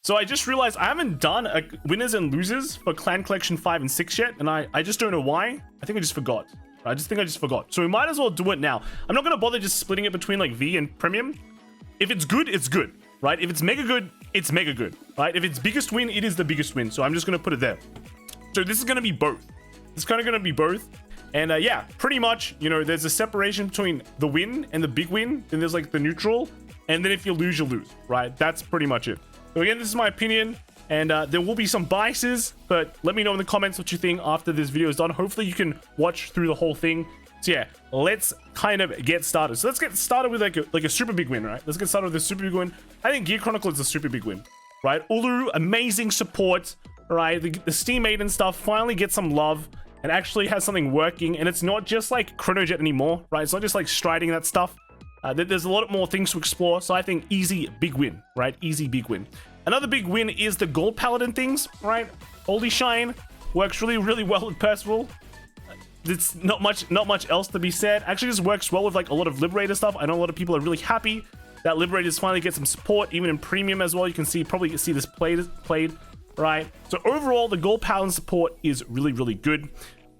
So I just realized I haven't done a winners and losers for Clan Collection 5 and 6 yet, and I just don't know why. I think I just forgot. I just forgot. So we might as well do it now. I'm not gonna bother just splitting it between like V and Premium. If it's good, it's good, right? If it's mega good, it's mega good, right? If it's biggest win, it is the biggest win. So I'm just gonna put it there. So this is gonna be both. It's kind of gonna be both. And yeah, pretty much, you know, there's a separation between the win and the big win. Then there's like the neutral. And then if you lose, right? That's pretty much it. So again, this is my opinion. And there will be some biases, but let me know in the comments what you think after this video is done. Hopefully you can watch through the whole thing. So yeah, let's kind of get started. So let's get started with like a super big win, right? Let's get started with a super big win. I think Gear Chronicle is a super big win, right? Ulu, amazing support, right? The Steam Maiden stuff finally gets some love and actually has something working. And it's not just like Chronojet anymore, right? It's not just like striding that stuff. There's a lot more things to explore. So I think easy big win, right? Easy big win. Another big win is the Gold Paladin things, right? Holy Shine works really, really well with Percival. It's not much else to be said. Actually, just works well with like a lot of Liberator stuff. I know a lot of people are really happy that Liberators finally get some support, even in Premium as well. You can see probably see this played, right? So overall, the Gold Paladin support is really, really good.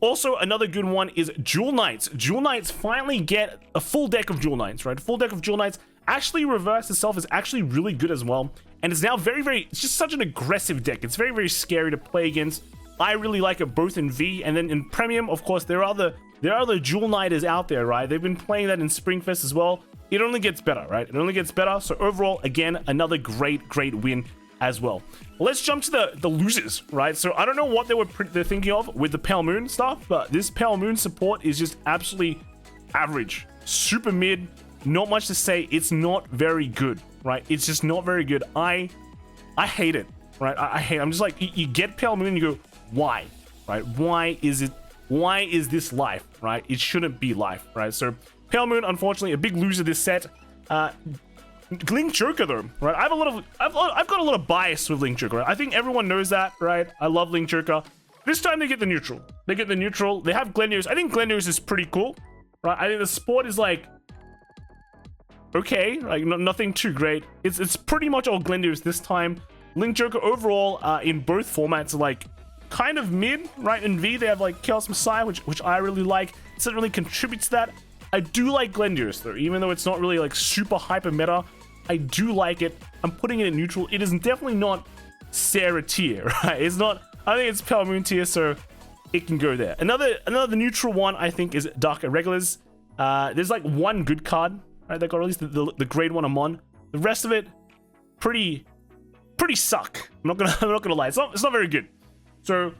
Also, another good one is Jewel Knights. Jewel Knights finally get a full deck of Jewel Knights, right? A full deck of Jewel Knights. Actually, Reverse itself is actually really good as well. And it's now it's just such an aggressive deck. It's very, very scary to play against. I really like it both in V and then in Premium. Of course, there are the Jewel Knighters out there, right? They've been playing that in Springfest as well. It only gets better, right? It only gets better. So overall, again, another great win as well. Let's jump to the losers, right? So I don't know what they're thinking of with the Pale Moon stuff, but this Pale Moon support is just absolutely average, super mid. Not much to say. It's not very good, right? It's just not very good. I hate it, right? I hate it. I'm just like, you get Pale Moon and you go, why, right? Why is this life, right? It shouldn't be life, right? So Pale Moon, unfortunately, a big loser this set. Link Joker though, right? I've got a lot of bias with Link Joker, right? I think everyone knows that, right? I love Link Joker. This time they get the neutral. They have Glendios. I think Glendios is pretty cool, right? I think the sport is like, okay, like nothing too great. It's pretty much all Glendios this time. Link Joker overall in both formats are like kind of mid, right? In V they have like Chaos Messiah, which I really like. It doesn't really contribute to that. I do like Glendios though, even though it's not really like super hyper meta. I do like it. I'm putting it in neutral. It is definitely not Sarah tier, right? It's not. I think it's Pale Moon tier, so it can go there. Another neutral one I think is Dark Irregulars. There's like one good card. Right, they got released the grade 1 Amon. The rest of it, pretty suck. I'm not gonna lie. It's not very good. So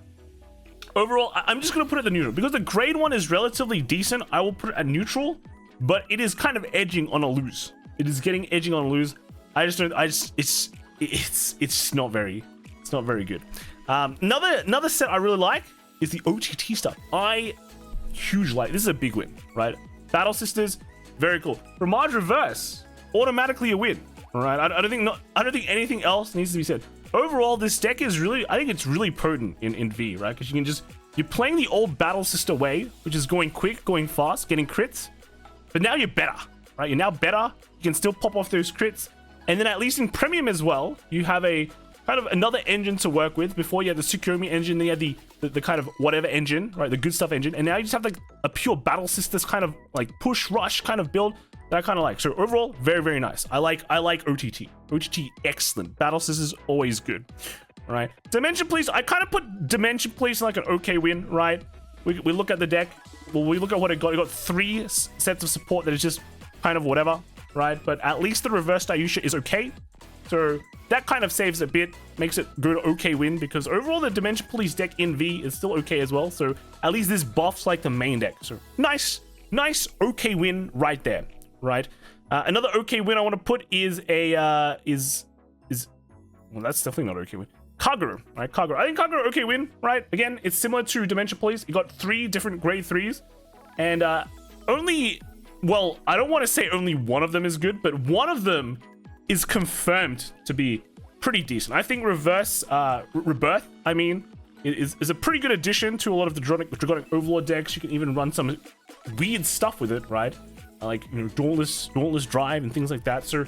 overall, I'm just gonna put it at neutral because the grade 1 is relatively decent. I will put it at neutral, but it is kind of edging on a lose. It is edging on a lose. It's not very good. Another set I really like is the OTT stuff. I huge like. This is a big win, right? Battle Sisters. Very cool. Ramage Reverse, automatically a win. All right. I don't think anything else needs to be said. Overall, this deck is really, I think it's really potent in V, right? Because you're playing the old Battle Sister way, which is going quick, going fast, getting crits. But now you're better, right? You're now better. You can still pop off those crits. And then at least in Premium as well, you have a kind of another engine to work with. Before you had the Tsukuyomi engine, then you had the kind of whatever engine, right? The good stuff engine. And now you just have like a pure Battle Sisters kind of like push rush kind of build that I kind of like. So overall, very, very nice. I like OTT. OTT, excellent. Battle Sisters, always good. All right. Dimension Police, I kind of put Dimension Police in like an okay win, right? We look at the deck. Well, we look at what it got. It got 3 sets of support that is just kind of whatever, right? But at least the reverse Dayusha is okay. So that kind of saves a bit, makes it go to okay win, because overall the Dimension Police deck in V is still okay as well. So at least this buffs like the main deck. So nice okay win right there, right? Another okay win I want to put is a well, that's definitely not okay win. Kagura, right? Kagura. I think Kagura okay win, right? Again, it's similar to Dimension Police. You got 3 different grade 3s, and well, I don't want to say only one of them is good, but one of them is confirmed to be pretty decent. I think Reverse Rebirth, I mean, is a pretty good addition to a lot of the Dragonic Overlord decks. You can even run some weird stuff with it, right? Like, you know, Dauntless Drive and things like that. So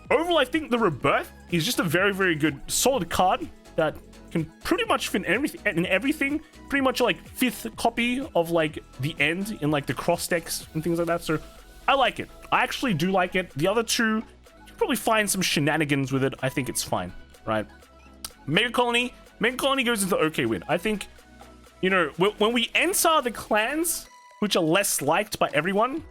overall, I think the Rebirth is just a very, very good, solid card that can pretty much fit in everything. Pretty much like 5th copy of like the end in like the cross decks and things like that. So I like it. I actually do like it. The other two, you probably find some shenanigans with it. I think it's fine, right? Mega Colony goes into okay win. I think, you know, when we enter the clans, which are less liked by everyone,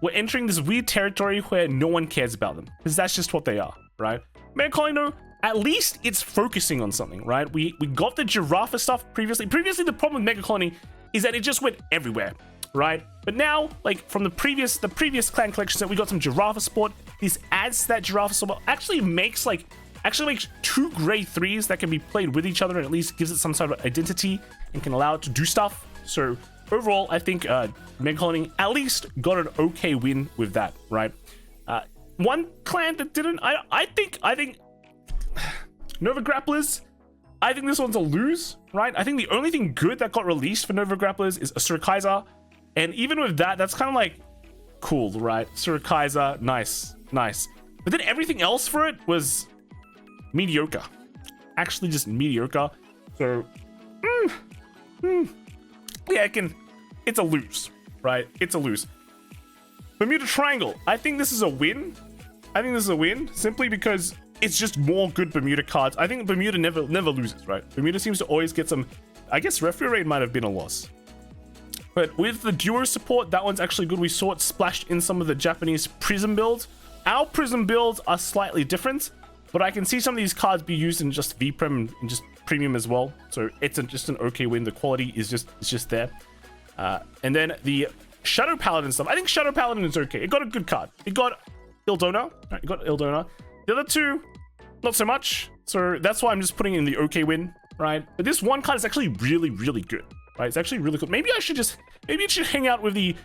we're entering this weird territory where no one cares about them, because that's just what they are, right? Mega Colony, though, at least it's focusing on something, right? We got the Giraffe stuff previously. Previously, the problem with Mega Colony is that it just went everywhere, right? But now, like from the previous clan collections, that we got some Giraffe support. This adds to that Giraffe support. Actually makes 2 grade 3s that can be played with each other, and at least gives it some sort of identity and can allow it to do stuff. So overall, I think Mega Colony at least got an okay win with that, right? One clan that didn't, I think Nova Grapplers, I think this one's a lose, right? I think the only thing good that got released for Nova Grapplers is a Tachikaze, and even with that, that's kind of like cool, right? Tachikaze, nice. But then everything else for it was mediocre, actually just mediocre. So, yeah, it's a lose, right? It's a lose. Bermuda Triangle, I think this is a win. Simply because it's just more good Bermuda cards. I think Bermuda never loses, right? Bermuda seems to always get some, I guess Referee Raid might have been a loss. But with the duo support, that one's actually good. We saw it splashed in some of the Japanese Prism builds. Our Prism builds are slightly different, but I can see some of these cards be used in just V-Prem and just Premium as well. So it's just an okay win. The quality is just there. And then the Shadow Paladin stuff. I think Shadow Paladin is okay. It got a good card. It got Ildona. Right, it got Ildona. The other two, not so much. So that's why I'm just putting in the okay win, right? But this one card is actually really, really good, right? It's actually really good. Maybe it should hang out with the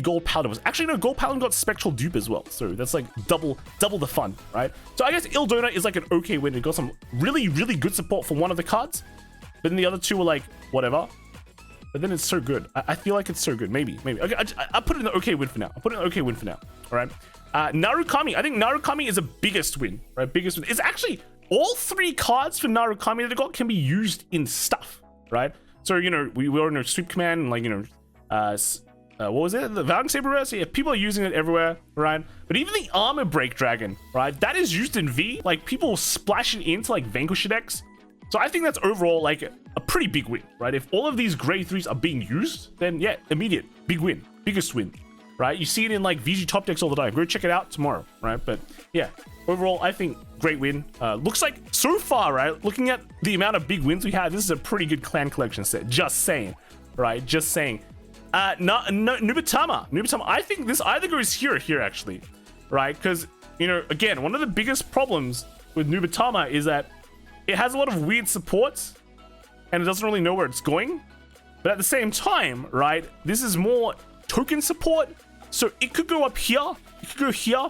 Gold Paladin. Actually, no, Gold Paladin got Spectral Dupe as well. So that's like double the fun, right? So I guess Ildona is like an okay win. It got some really, really good support for one of the cards. But then the other two were like, whatever. But then it's so good. I feel like it's so good. Maybe. Okay, I put it in the okay win for now. All right. Narukami. I think Narukami is a biggest win, right? Biggest win. It's actually all 3 cards for Narukami that I got can be used in stuff, right? So, you know, we were in a sweep command and like, you know, what was it? The Valiant Saber Rare? So yeah, people are using it everywhere, right? But even the Armor Break Dragon, right? That is used in V. Like people splash it into like Vanquisher decks. So I think that's overall like a pretty big win, right? If all of these grade 3s are being used, then yeah, immediate, big win, biggest win, right? You see it in like VG top decks all the time. Go check it out tomorrow, right? But yeah, overall, I think great win. Looks like so far, right? Looking at the amount of big wins we have, this is a pretty good clan collection set. Just saying, right? Just saying. Nubatama. I think this either goes here actually, right? Because, you know, again, one of the biggest problems with Nubatama is that it has a lot of weird supports and it doesn't really know where it's going. But at the same time, right, this is more token support. So it could go up here. It could go here.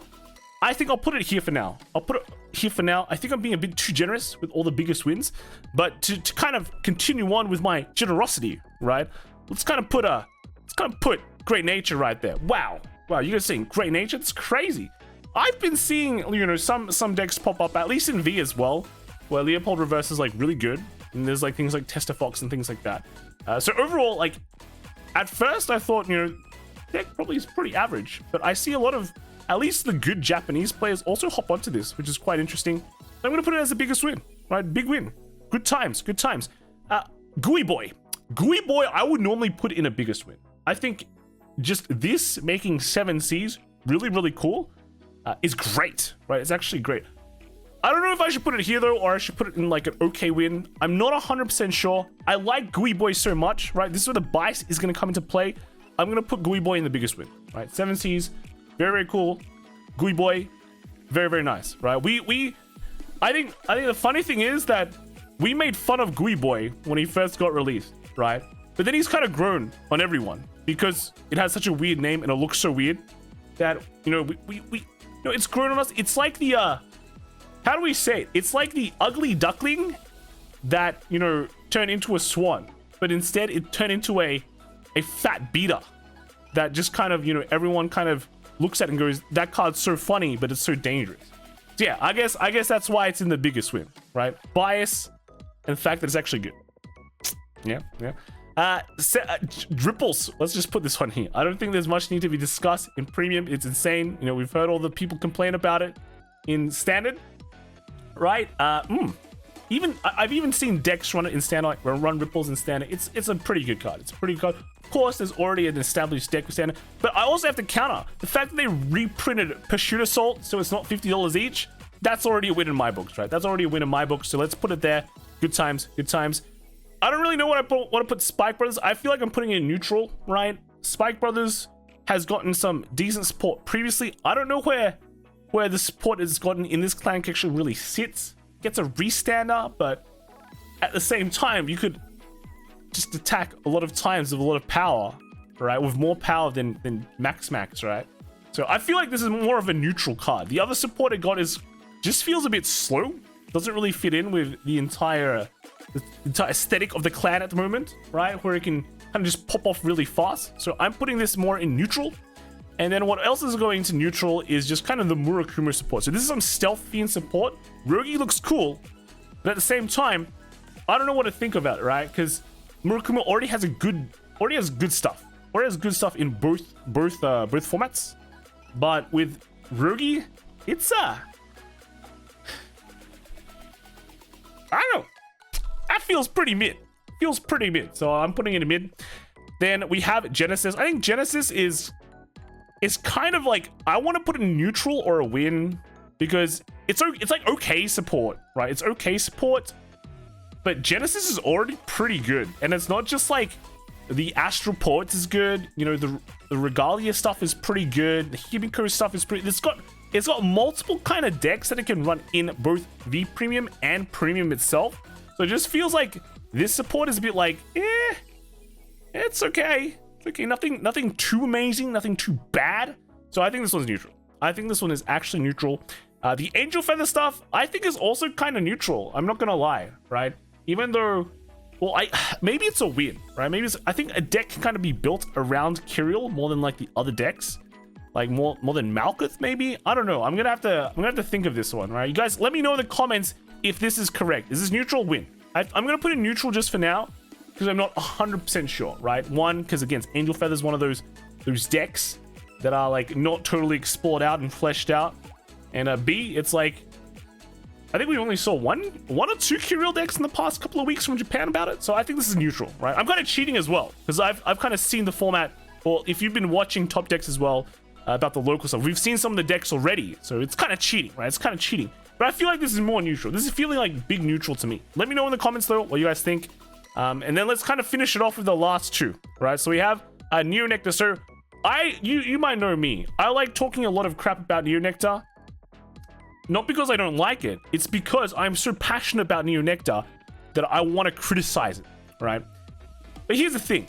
I think I'll put it here for now. I think I'm being a bit too generous with all the biggest wins. But to kind of continue on with my generosity, right? Let's kind of put Great Nature right there. Wow, you guys seeing Great Nature? It's crazy. I've been seeing, you know, some decks pop up, at least in V as well, where Leopold Reverse is like really good, and there's like things like Testafox and things like that. So overall, like at first I thought, you know, deck probably is pretty average, but I see a lot of at least the good Japanese players also hop onto this, which is quite interesting. So I'm gonna put it as the biggest win, right? Big win. Good times. Gooey Boy, I would normally put in a biggest win. I think just this making 7 Cs really, really cool is great, right? It's actually great. I don't know if I should put it here though, or I should put it in like an okay win. I'm not 100% sure. I like Gooey Boy so much, right? This is where the bias is going to come into play. I'm going to put Gooey Boy in the biggest win, right? 7 Cs, very, very cool. Gooey Boy, very, very nice, right? I think the funny thing is that we made fun of Gooey Boy when he first got released, right? But then he's kind of grown on everyone because it has such a weird name and it looks so weird that, you know, you know, it's grown on us. It's like the, how do we say it? It's like the ugly duckling that, you know, turned into a swan, but instead it turned into a fat beater that just kind of, you know, everyone kind of looks at and goes, that card's so funny, but it's so dangerous. So yeah, I guess that's why it's in the biggest win, right? Bias and the fact that it's actually good. Yeah. Ripples. Let's just put this one here. I don't think there's much need to be discussed in premium. It's insane. You know, we've heard all the people complain about it in standard, right? I've even seen decks run it in standard, like run ripples in standard. It's a pretty good card. It's a pretty good card. Of course, there's already an established deck with standard, but I also have to counter the fact that they reprinted Pursuit Assault, so it's not $50 each. That's already a win in my books, right? That's already a win in my books. So let's put it there. Good times, good times. I don't really know what to put Spike Brothers. I feel like I'm putting it in neutral, right? Spike Brothers has gotten some decent support previously. I don't know where the support has gotten in this clan actually really sits. Gets a restander, but at the same time, you could just attack a lot of times with a lot of power, right? With more power than Max, right? So I feel like this is more of a neutral card. The other support it got just feels a bit slow. Doesn't really fit in with the entire aesthetic of the clan at the moment, right? Where it can kind of just pop off really fast. So I'm putting this more in neutral. And then what else is going to neutral is just kind of the Murakumo support. So this is some stealth fiend support. Rogi looks cool, but at the same time, I don't know what to think about it, right? Because Murakumo already has good stuff. Already has good stuff in both formats. But with Rogi, it's I don't know. That feels pretty mid. So I'm putting it in mid. Then we have Genesis. I think Genesis is kind of like, I want to put it in neutral or a win because it's like okay support, right? It's okay support, but Genesis is already pretty good. And it's not just like the Astral Poets is good. You know, the Regalia stuff is pretty good. The Himiko stuff is pretty, it's got multiple kind of decks that it can run in both V Premium and Premium itself. So it just feels like this support is a bit like, it's okay. It's okay, nothing too amazing, nothing too bad. So I think this one's neutral. I think this one is actually neutral. The Angel Feather stuff, I think is also kind of neutral. I'm not gonna lie, right? Even though, well, maybe it's a win, right? I think a deck can kind of be built around Kirill more than like the other decks. Like more than Malkuth, maybe? I don't know. I'm gonna have to think of this one, right? You guys, let me know in the comments if this is correct. Is this neutral? Win. I'm gonna put it neutral just for now because I'm not 100% sure, right? One, because again, Angel Feather is one of those decks that are like not totally explored out and fleshed out, and B, it's like I think we only saw one or two Kirill decks in the past couple of weeks from Japan about it, so I think this is neutral, right? I'm kind of cheating as well because I've kind of seen the format. Well, if you've been watching Top Decks as well. About the local stuff. We've seen some of the decks already, so it's kind of cheating, right? It's kind of cheating. But I feel like this is more neutral. This is feeling like big neutral to me. Let me know in the comments, though, what you guys think. And then let's kind of finish it off with the last two, right? So we have Neo Nectar. So you might know me. I like talking a lot of crap about Neo Nectar. Not because I don't like it. It's because I'm so passionate about Neo Nectar that I want to criticize it, right? But here's the thing.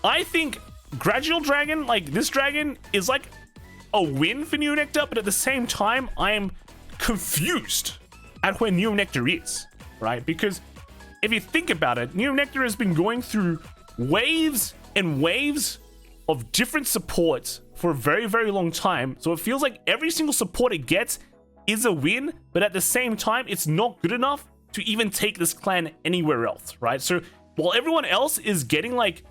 I think Gradual Dragon, like this dragon, is like a win for Neo Nectar, but at the same time, I am confused at where Neo Nectar is, right? Because if you think about it, Neo Nectar has been going through waves and waves of different supports for a very, very long time. So it feels like every single support it gets is a win, but at the same time, it's not good enough to even take this clan anywhere else, right? So while everyone else is getting like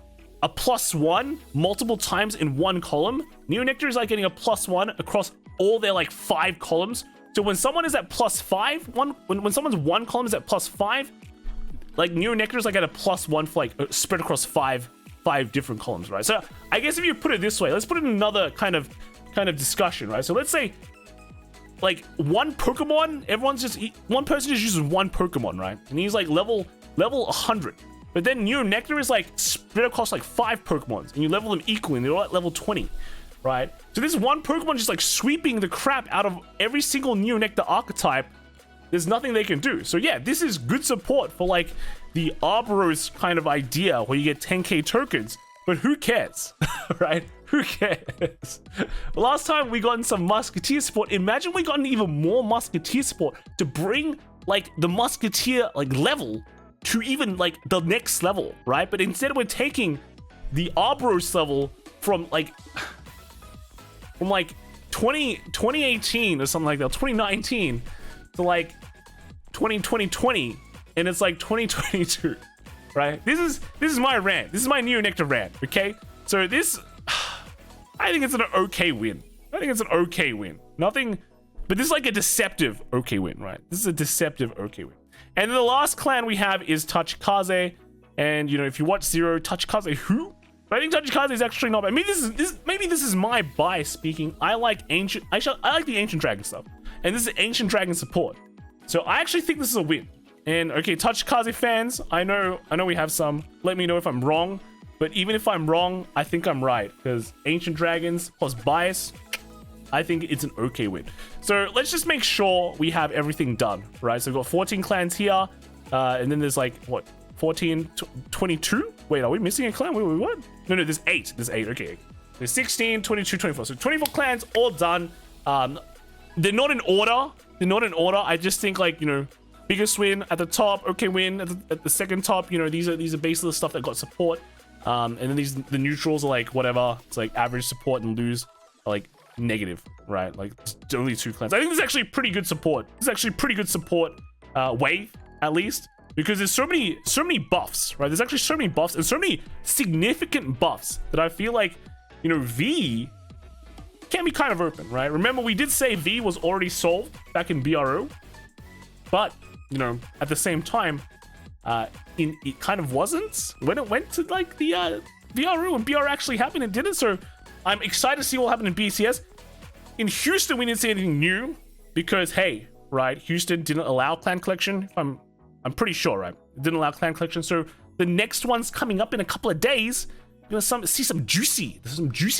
a +1 multiple times in one column, Neo Nectar is like getting a +1 across all their like 5 columns. So when someone is at +5, when someone's one column is at +5, like Neo Nectar is like at a +1 for like spread across five different columns, right? So I guess if you put it this way, let's put it in another kind of discussion, right? So let's say like one Pokemon, one person just uses one Pokemon, right? And he's like level 100. But then Neo Nectar is like spread across like 5 Pokemons, and you level them equally, and they're all at level 20, right? So this one Pokemon just like sweeping the crap out of every single Neo Nectar archetype. There's nothing they can do. So yeah, this is good support for like the Arboros kind of idea where you get 10k tokens, but who cares, right? Who cares? Last time we got in some Musketeer support. Imagine we got even more Musketeer support to bring like the Musketeer like level to even like the next level, right? But instead we're taking the Arboros level from like 2018 or something like that, 2019 to like 2020, and it's like 2022, right? This is my rant. This is my new Nectar rant, okay? So this, I think it's an okay win. I think it's an okay win. Nothing, but this is like a deceptive okay win, right? This is a deceptive okay win. And then the last clan we have is Tachikaze, and you know, if you watch Zero, Tachikaze who? But I think Tachikaze is actually not bad. Maybe this is my bias speaking. I like the ancient dragon stuff, and this is ancient dragon support. So I actually think this is a win. And okay, Tachikaze fans, I know we have some. Let me know if I'm wrong. But even if I'm wrong, I think I'm right, because ancient dragons plus bias, I think it's an okay win. So let's just make sure we have everything done, right? So we've got 14 clans here, and then there's like what? 14, 22? Wait, are we missing a clan? Wait, what? No, there's 8. There's 8, okay. There's 16, 22, 24. So 24 clans, all done. They're not in order. I just think, like, you know, biggest win at the top, okay win at the second top. You know, these are basically the stuff that got support. And then the neutrals are like, whatever. It's like average support, and lose are like negative, right? Like, only 2 clans. I think this is actually pretty good support. This is actually pretty good support wave, at least. Because there's so many buffs, right? There's actually so many buffs and so many significant buffs that I feel like, you know, V can be kind of open, right? Remember, we did say V was already solved back in BRO, but, you know, at the same time, it kind of wasn't when it went to like the BRO, and BR actually happened and didn't. So I'm excited to see what happened in BCS. In Houston, we didn't see anything new because, hey, right, Houston didn't allow clan collection. I'm pretty sure, right? It didn't allow clan collection. So the next one's coming up in a couple of days. You're gonna see some juicy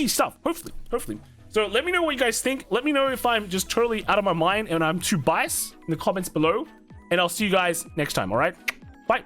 stuff. Hopefully. So let me know what you guys think. Let me know if I'm just totally out of my mind and I'm too biased in the comments below. And I'll see you guys next time, all right? Bye.